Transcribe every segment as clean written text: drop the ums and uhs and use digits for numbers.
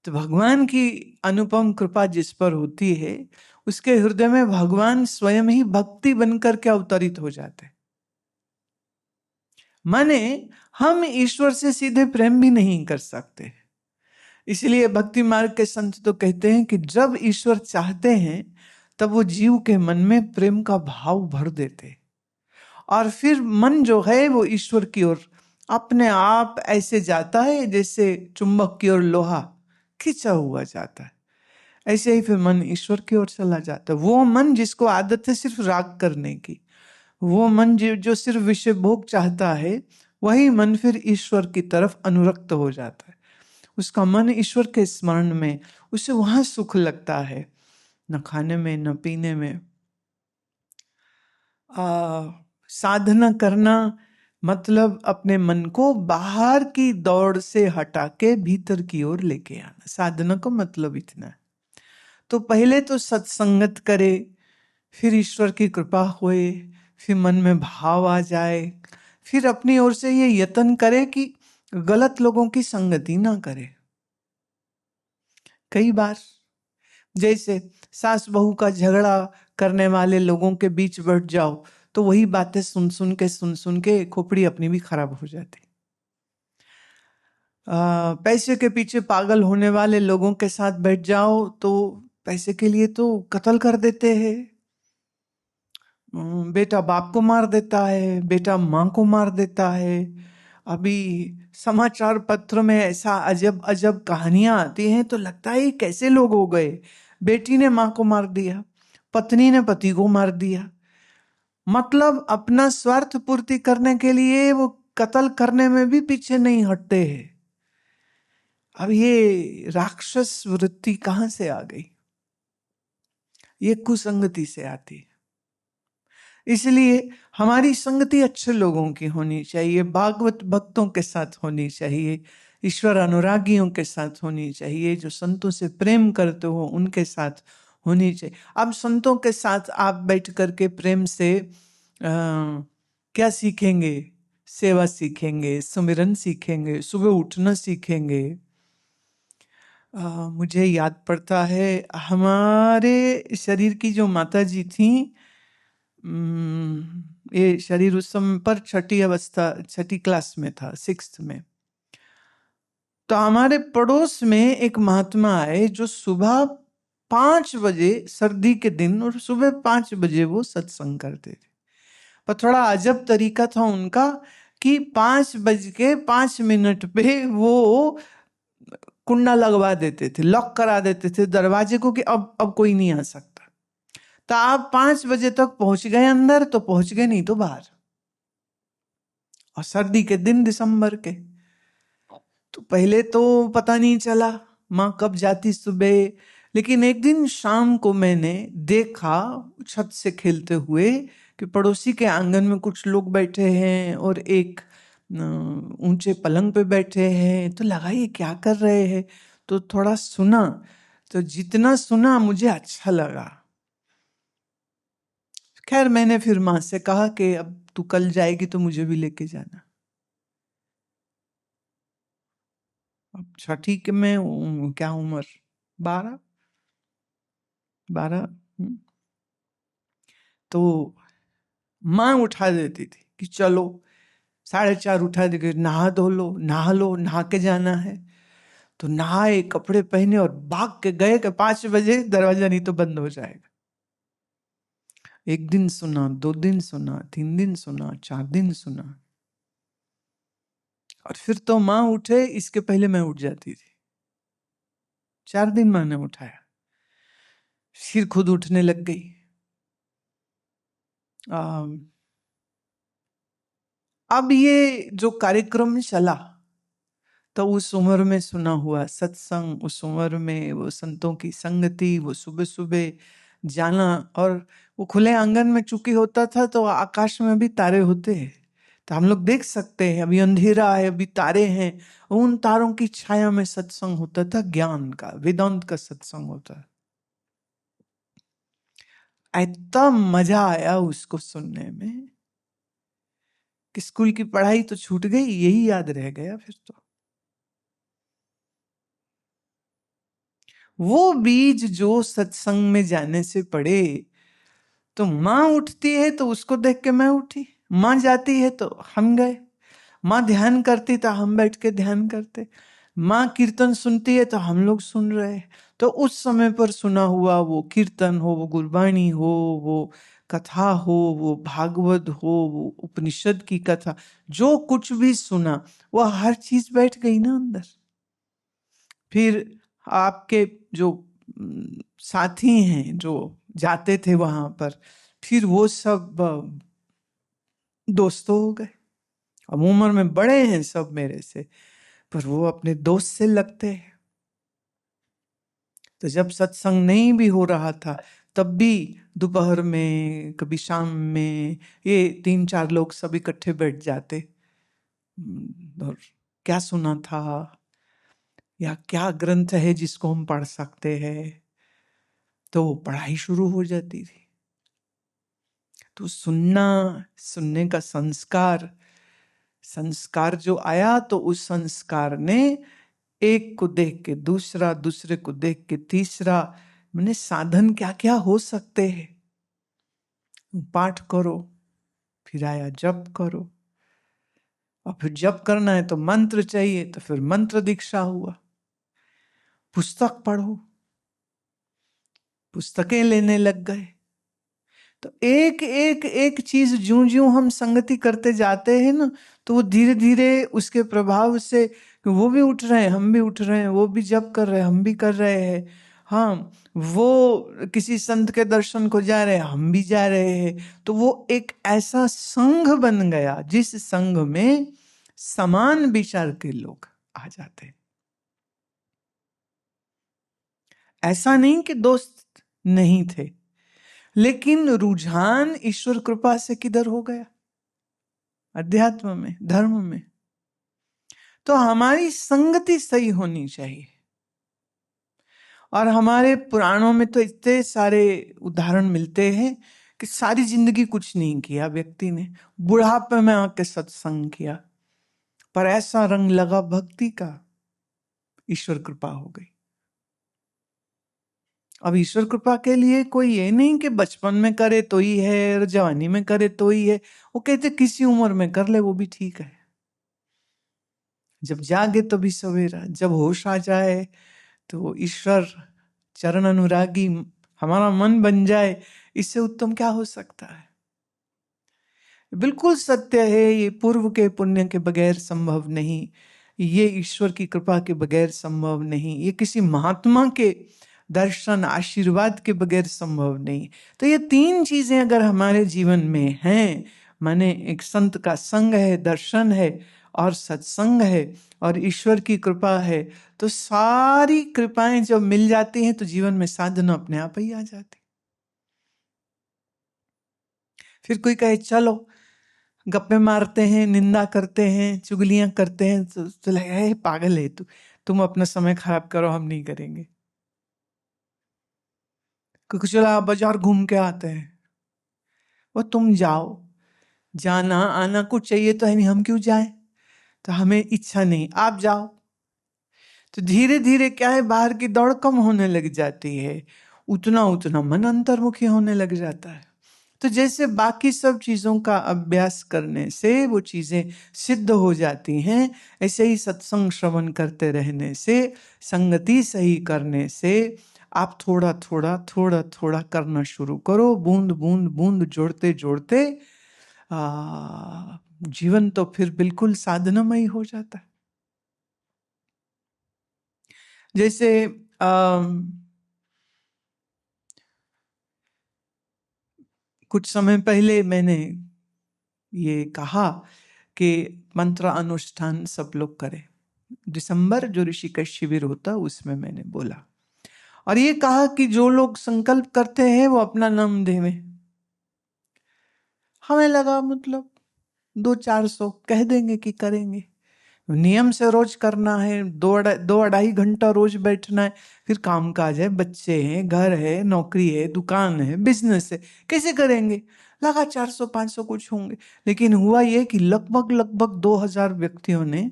तो भगवान की अनुपम कृपा जिस पर होती है, उसके हृदय में भगवान स्वयं ही भक्ति बनकर के अवतरित हो जाते। माने हम ईश्वर से सीधे प्रेम भी नहीं कर सकते, इसलिए भक्ति मार्ग के संत तो कहते हैं कि जब ईश्वर चाहते हैं तब वो जीव के मन में प्रेम का भाव भर देते, और फिर मन जो है वो ईश्वर की ओर अपने आप ऐसे जाता है जैसे चुंबक की ओर लोहा खींचा हुआ जाता है। ऐसे ही फिर मन ईश्वर की ओर चला जाता है। वो मन जिसको आदत है सिर्फ राग करने की, वो मन जो सिर्फ विषय भोग चाहता है, वही मन फिर ईश्वर की तरफ अनुरक्त हो जाता है। उसका मन ईश्वर के स्मरण में, उसे वहां सुख लगता है, न खाने में न पीने में। साधना करना मतलब अपने मन को बाहर की दौड़ से हटा के भीतर की ओर लेके आना। साधना का मतलब इतना है। तो पहले तो सत्संगत करे, फिर ईश्वर की कृपा होए, फिर मन में भाव आ जाए, फिर अपनी ओर से ये यत्न करे कि गलत लोगों की संगति ना करे। कई बार जैसे सास बहू का झगड़ा करने वाले लोगों के बीच बैठ जाओ तो वही बातें सुन सुन के खोपड़ी अपनी भी खराब हो जाती। पैसे के पीछे पागल होने वाले लोगों के साथ बैठ जाओ तो पैसे के लिए तो कत्ल कर देते हैं। बेटा बाप को मार देता है, बेटा माँ को मार देता है। अभी समाचार पत्र में ऐसा अजब अजब कहानियां आती हैं तो लगता है कैसे लोग हो गए। बेटी ने माँ को मार दिया, पत्नी ने पति को मार दिया, मतलब अपना स्वार्थ पूर्ति करने के लिए वो कत्ल करने में भी पीछे नहीं हटते हैं। अब ये राक्षस वृत्ति कहां से आ गई? ये कुसंगति से आती है। इसलिए हमारी संगति अच्छे लोगों की होनी चाहिए, भागवत भक्तों के साथ होनी चाहिए, ईश्वर अनुरागियों के साथ होनी चाहिए, जो संतों से प्रेम करते हो उनके साथ होनी चाहिए। अब संतों के साथ आप बैठ करके प्रेम से क्या सीखेंगे? सेवा सीखेंगे, सुमिरन सीखेंगे, सुबह उठना सीखेंगे। मुझे याद पड़ता है हमारे शरीर की जो माता जी थी, ये शरीर उस समय पर छठी क्लास में था, 6th में। तो हमारे पड़ोस में एक महात्मा आए जो सुबह 5 बजे, सर्दी के दिन, और सुबह 5 बजे वो सत्संग करते थे। पर थोड़ा अजब तरीका था उनका कि 5:05 पे वो कुंडा लगवा देते थे, लॉक करा देते थे दरवाजे को कि अब कोई नहीं आ सकता। तो आप 5 बजे तक पहुंच गए अंदर तो पहुंच गए, नहीं तो बाहर। और सर्दी के दिन, दिसंबर के, तो पहले तो पता नहीं चला माँ कब जाती सुबह। लेकिन एक दिन शाम को मैंने देखा छत से खेलते हुए कि पड़ोसी के आंगन में कुछ लोग बैठे हैं और एक ऊंचे पलंग पे बैठे हैं। तो लगा ये क्या कर रहे हैं, तो थोड़ा सुना। तो जितना सुना मुझे अच्छा लगा। खैर मैंने फिर माँ से कहा कि अब तू कल जाएगी तो मुझे भी लेके जाना। अब छठी के में क्या उम्र, 12 तो माँ उठा देती थी कि चलो, 4:30 उठा देगी, नहा धो लो, नहा के जाना है। तो नहाए, कपड़े पहने और भाग के गए कि 5 बजे दरवाजा नहीं तो बंद हो जाएगा। 1 दिन सुना, 2 दिन सुना, 3 दिन सुना, 4 दिन सुना, और फिर तो माँ उठे इसके पहले मैं उठ जाती थी। 4 दिन माँ ने उठाया, फिर खुद उठने लग गई। अब ये जो कार्यक्रम चला, तो उस उम्र में सुना हुआ सत्संग, उस उम्र में वो संतों की संगति, वो सुबह सुबह जाना, और वो खुले आंगन में चूंकि होता था तो आकाश में भी तारे होते हैं, तो हम लोग देख सकते हैं। अभी अंधेरा है, अभी तारे हैं, उन तारों की छाया में सत्संग होता था, ज्ञान का, वेदांत का सत्संग होता है। इतना मजा आया उसको सुनने में कि स्कूल की पढ़ाई तो छूट गई, यही याद रह गया फिर तो। वो बीज जो सत्संग में जाने से पड़े, तो माँ उठती है तो उसको देख के मैं उठी, माँ जाती है तो हम गए, माँ ध्यान करती तो हम बैठ के ध्यान करते, माँ कीर्तन सुनती है तो हम लोग सुन रहे हैं। तो उस समय पर सुना हुआ वो कीर्तन हो, वो गुरबाणी हो, वो कथा हो, वो भागवत हो, वो उपनिषद की कथा, जो कुछ भी सुना वो हर चीज बैठ गई ना अंदर। फिर आपके जो साथी हैं जो जाते थे वहां पर, फिर वो सब दोस्तों हो गए। अब उम्र में बड़े हैं सब मेरे से, पर वो अपने दोस्त से लगते हैं। तो जब सत्संग नहीं भी हो रहा था तब भी दोपहर में, कभी शाम में, ये 3-4 लोग सब इकट्ठे बैठ जाते, और क्या सुना था या क्या ग्रंथ है जिसको हम पढ़ सकते हैं, तो वो पढ़ाई शुरू हो जाती थी। तो सुनने का संस्कार संस्कार जो आया, तो उस संस्कार ने एक को देख के दूसरा, दूसरे को देख के तीसरा, मैंने साधन क्या क्या हो सकते हैं। पाठ करो, फिर आया जप करो, और फिर जप करना है तो मंत्र चाहिए, तो फिर मंत्र दीक्षा हुआ। पुस्तक पढ़ो, पुस्तकें लेने लग गए। तो एक एक एक चीज ज्यों ज्यों हम संगति करते जाते हैं ना, तो वो धीरे धीरे उसके प्रभाव से वो भी उठ रहे हैं, हम भी उठ रहे हैं, वो भी जप कर रहे हैं, हम भी कर रहे हैं। हाँ, वो किसी संत के दर्शन को जा रहे हैं, हम भी जा रहे हैं। तो वो एक ऐसा संघ बन गया जिस संघ में समान विचार के लोग आ जाते हैं। ऐसा नहीं कि दोस्त नहीं थे, लेकिन रुझान ईश्वर कृपा से किधर हो गया, अध्यात्म में, धर्म में। तो हमारी संगति सही होनी चाहिए। और हमारे पुराणों में तो इतने सारे उदाहरण मिलते हैं कि सारी जिंदगी कुछ नहीं किया व्यक्ति ने, बुढ़ापे में आके सत्संग किया, पर ऐसा रंग लगा भक्ति का, ईश्वर कृपा हो गई। अब ईश्वर कृपा के लिए कोई ये नहीं कि बचपन में करे तो ही है और जवानी में करे तो ही है। वो कहते किसी उम्र में कर ले वो भी ठीक है। जब जागे तो भी सवेरा, जब होश आ जाए तो ईश्वर चरण अनुरागी हमारा मन बन जाए, इससे उत्तम क्या हो सकता है। बिल्कुल सत्य है, ये पूर्व के पुण्य के बगैर संभव नहीं, ये ईश्वर की कृपा के बगैर संभव नहीं, ये किसी महात्मा के दर्शन आशीर्वाद के बगैर संभव नहीं। तो ये 3 चीजें अगर हमारे जीवन में हैं, माने एक संत का संग है, दर्शन है और सत्संग है और ईश्वर की कृपा है, तो सारी कृपाएं जब मिल जाती हैं तो जीवन में साधना अपने आप ही आ जाती। फिर कोई कहे चलो गप्पे मारते हैं, निंदा करते हैं, चुगलियां करते हैं, तो लगा है पागल है तू, तुम अपना समय खराब करो, हम नहीं करेंगे। क्योंकि चला बाजार घूम के आते हैं, वो तुम जाओ, जाना आना कुछ चाहिए तो है नहीं, हम क्यों जाएं, तो हमें इच्छा नहीं, आप जाओ। तो धीरे धीरे क्या है, बाहर की दौड़ कम होने लग जाती है, उतना उतना मन अंतर्मुखी होने लग जाता है। तो जैसे बाकी सब चीजों का अभ्यास करने से वो चीजें सिद्ध हो जाती हैं, ऐसे ही सत्संग श्रवण करते रहने से, संगति सही करने से आप थोड़ा थोड़ा थोड़ा थोड़ा करना शुरू करो, बूंद बूंद बूंद जोड़ते जोड़ते जीवन तो फिर बिल्कुल साधनामय हो जाता है। जैसे कुछ समय पहले मैंने ये कहा कि मंत्र अनुष्ठान सब लोग करें। दिसंबर जो ऋषिकेश शिविर होता उसमें मैंने बोला, और ये कहा कि जो लोग संकल्प करते हैं वो अपना नाम देवें। हमें लगा मतलब 200-400 कह देंगे कि करेंगे, नियम से रोज करना है, 2-2.5 घंटा रोज बैठना है, फिर काम काज है, बच्चे हैं, घर है, नौकरी है, दुकान है, बिजनेस है, कैसे करेंगे। लगा 400-500 कुछ होंगे, लेकिन हुआ ये कि लगभग लगभग 2000 व्यक्तियों ने,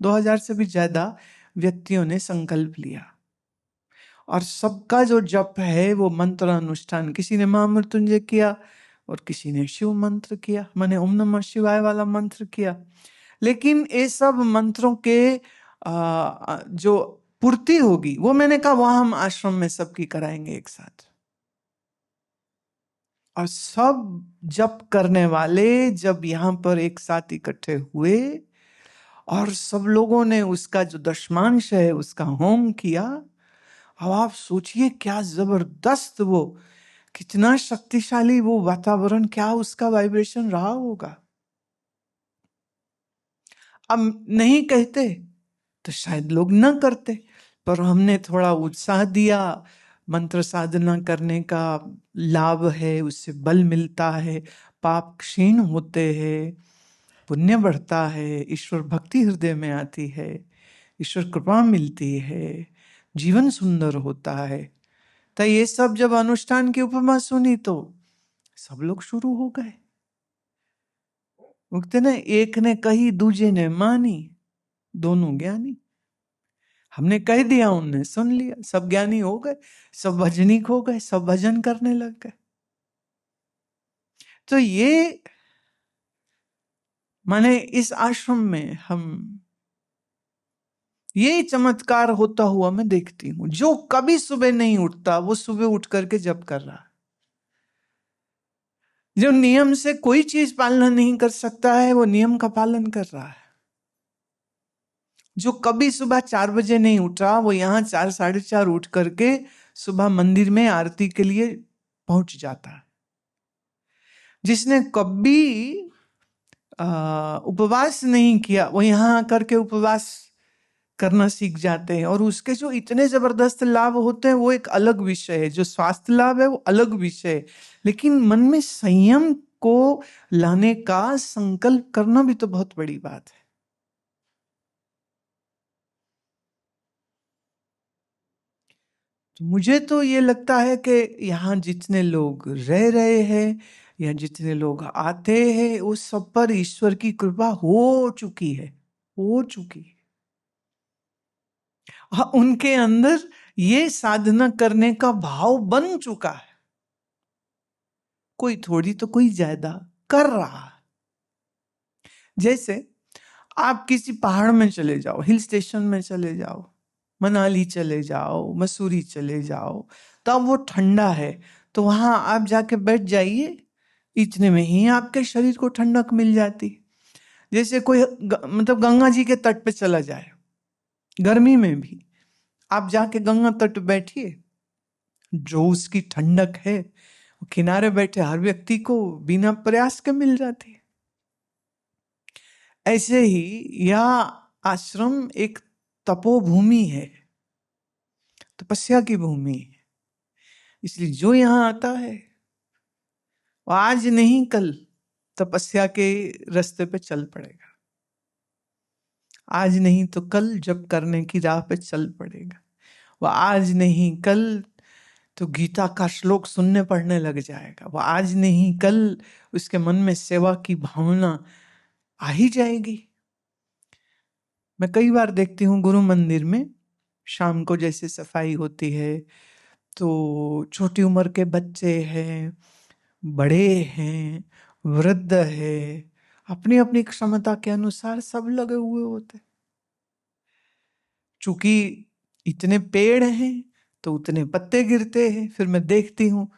2000 से भी ज्यादा व्यक्तियों ने संकल्प लिया। और सबका जो जप है वो मंत्र अनुष्ठान, किसी ने महामृत्युंजय किया और किसी ने शिव मंत्र किया, माने ओम नमः शिवाय वाला मंत्र किया। लेकिन ये सब मंत्रों के जो पूर्ति होगी वो मैंने कहा वहां हम आश्रम में सबकी कराएंगे एक साथ। और सब जप करने वाले जब यहाँ पर एक साथ इकट्ठे हुए और सब लोगों ने उसका जो दशमांश है उसका होम किया, अब आप सोचिए क्या जबरदस्त वो, कितना शक्तिशाली वो वातावरण, क्या उसका वाइब्रेशन रहा होगा। अब नहीं कहते तो शायद लोग ना करते, पर हमने थोड़ा उत्साह दिया। मंत्र साधना करने का लाभ है, उससे बल मिलता है, पाप क्षीण होते हैं, पुण्य बढ़ता है, ईश्वर भक्ति हृदय में आती है, ईश्वर कृपा मिलती है, जीवन सुंदर होता है। तो ये सब जब अनुष्ठान की उपमा सुनी तो सब लोग शुरू हो गए। उगते ना, एक ने कही दूजे ने मानी, दोनों ज्ञानी। हमने कह दिया, उनने सुन लिया, सब ज्ञानी हो गए, सब भजनिक हो गए, सब भजन करने लग गए। तो ये माने इस आश्रम में हम ये चमत्कार होता हुआ मैं देखती हूं। जो कभी सुबह नहीं उठता वो सुबह उठ करके जप कर रहा है। जो नियम से कोई चीज पालना नहीं कर सकता है वो नियम का पालन कर रहा है। जो कभी सुबह 4 बजे नहीं उठ रहा वो यहाँ 4 साढ़े 4 उठ करके सुबह मंदिर में आरती के लिए पहुंच जाता है। जिसने कभी उपवास नहीं किया वो यहाँ आकर के उपवास करना सीख जाते हैं, और उसके जो इतने जबरदस्त लाभ होते हैं वो एक अलग विषय है। जो स्वास्थ्य लाभ है वो अलग विषय है, लेकिन मन में संयम को लाने का संकल्प करना भी तो बहुत बड़ी बात है। तो मुझे तो ये लगता है कि यहाँ जितने लोग रह रहे हैं या जितने लोग आते हैं उस सब पर ईश्वर की कृपा हो चुकी है, हो चुकी है। उनके अंदर ये साधना करने का भाव बन चुका है। कोई थोड़ी तो कोई ज्यादा कर रहा है। जैसे आप किसी पहाड़ में चले जाओ, हिल स्टेशन में चले जाओ, मनाली चले जाओ, मसूरी चले जाओ, तब वो ठंडा है तो वहां आप जाके बैठ जाइए, इतने में ही आपके शरीर को ठंडक मिल जाती। जैसे कोई मतलब गंगा जी के तट पे चला जाए, गर्मी में भी आप जाके गंगा तट बैठिए, जो उसकी ठंडक है वो किनारे बैठे हर व्यक्ति को बिना प्रयास के मिल जाती है। ऐसे ही यह आश्रम एक तपोभूमि है, तपस्या की भूमि है। इसलिए जो यहां आता है वो आज नहीं कल तपस्या के रास्ते पे चल पड़ेगा, आज नहीं तो कल जप करने की राह पे चल पड़ेगा। वो आज नहीं कल तो गीता का श्लोक सुनने पढ़ने लग जाएगा। वो आज नहीं कल उसके मन में सेवा की भावना आ ही जाएगी। मैं कई बार देखती हूँ गुरु मंदिर में शाम को जैसे सफाई होती है तो छोटी उम्र के बच्चे हैं, बड़े हैं, वृद्ध है, अपनी अपनी क्षमता के अनुसार सब लगे हुए होते। चूंकि इतने पेड़ हैं तो उतने पत्ते गिरते हैं। फिर मैं देखती हूँ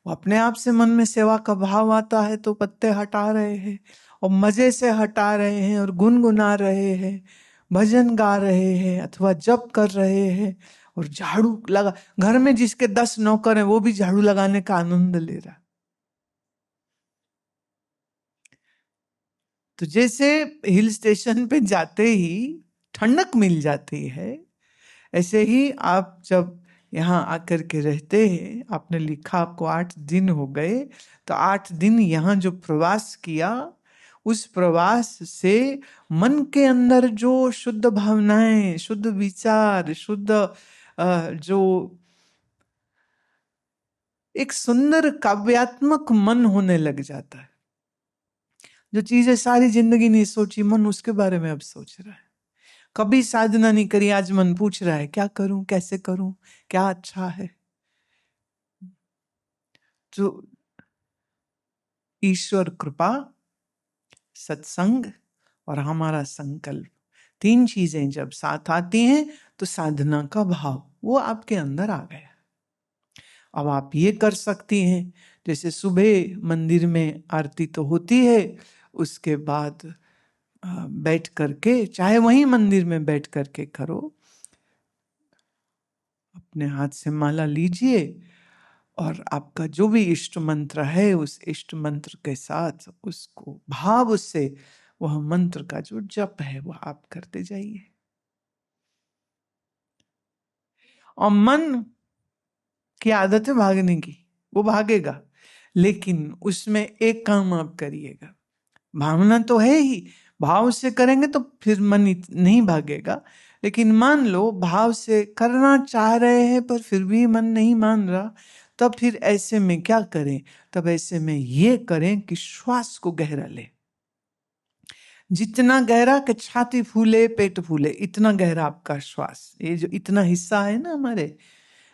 वो अपने आप से मन में सेवा का भाव आता है तो पत्ते हटा रहे हैं और मजे से हटा रहे हैं और गुनगुना रहे हैं, भजन गा रहे हैं अथवा जप कर रहे हैं, और झाड़ू लगा, घर में जिसके 10 नौकर हैं वो भी झाड़ू लगाने का आनंद ले रहा। तो जैसे हिल स्टेशन पे जाते ही ठंडक मिल जाती है, ऐसे ही आप जब यहाँ आकर के रहते हैं, आपने लिखा आपको 8 दिन हो गए, तो 8 दिन यहाँ जो प्रवास किया उस प्रवास से मन के अंदर जो शुद्ध भावनाएं, शुद्ध विचार, शुद्ध जो एक सुंदर काव्यात्मक मन होने लग जाता है। जो चीजें सारी जिंदगी नहीं सोची मन उसके बारे में अब सोच रहा है। कभी साधना नहीं करी, आज मन पूछ रहा है क्या करूं, कैसे करूं, क्या अच्छा है। तो ईश्वर कृपा, सत्संग और हमारा संकल्प, 3 चीजें जब साथ आती हैं तो साधना का भाव वो आपके अंदर आ गया। अब आप ये कर सकती हैं, जैसे सुबह मंदिर में आरती तो होती है, उसके बाद बैठ करके, चाहे वहीं मंदिर में बैठ करके करो, अपने हाथ से माला लीजिए और आपका जो भी इष्ट मंत्र है उस इष्ट मंत्र के साथ उसको भाव से वह मंत्र का जो जप है वह आप करते जाइए। और मन की आदत है भागने की, वो भागेगा, लेकिन उसमें एक काम आप करिएगा, भावना तो है ही, भाव से करेंगे तो फिर मन नहीं भागेगा। लेकिन मान लो भाव से करना चाह रहे हैं पर फिर भी मन नहीं मान रहा, तब फिर ऐसे में क्या करें? तब ऐसे में ये करें कि श्वास को गहरा ले, जितना गहरा कि छाती फूले पेट फूले, इतना गहरा आपका श्वास, ये जो इतना हिस्सा है ना हमारे,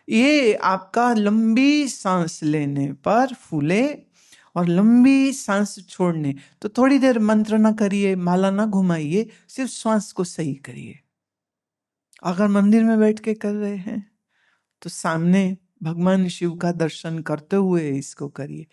ये आपका लंबी सांस लेने पर फूले और लंबी सांस छोड़ने। तो थोड़ी देर मंत्र ना करिए, माला ना घुमाइए, सिर्फ श्वास को सही करिए। अगर मंदिर में बैठ के कर रहे हैं तो सामने भगवान शिव का दर्शन करते हुए इसको करिए।